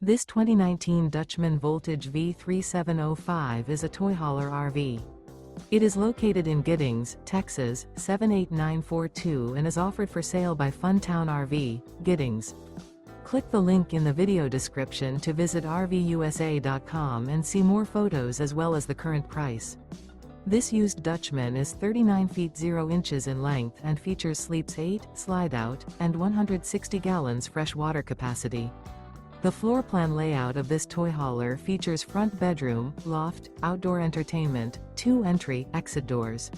This 2019 Dutchmen Voltage V3705 is a toy hauler RV. It is located in Giddings, Texas, 78942 and is offered for sale by Funtown RV, Giddings. Click the link in the video description to visit RVUSA.com and see more photos as well as the current price. This used Dutchman is 39 feet 0 inches in length and features sleeps 8, slide-out, and 160 gallons fresh water capacity. The floor plan layout of this toy hauler features front bedroom, loft, outdoor entertainment, 2 entry/exit doors.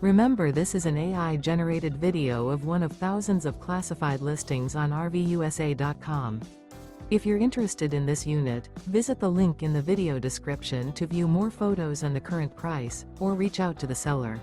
Remember, this is an AI-generated video of one of thousands of classified listings on RVUSA.com. If you're interested in this unit, visit the link in the video description to view more photos and the current price, or reach out to the seller.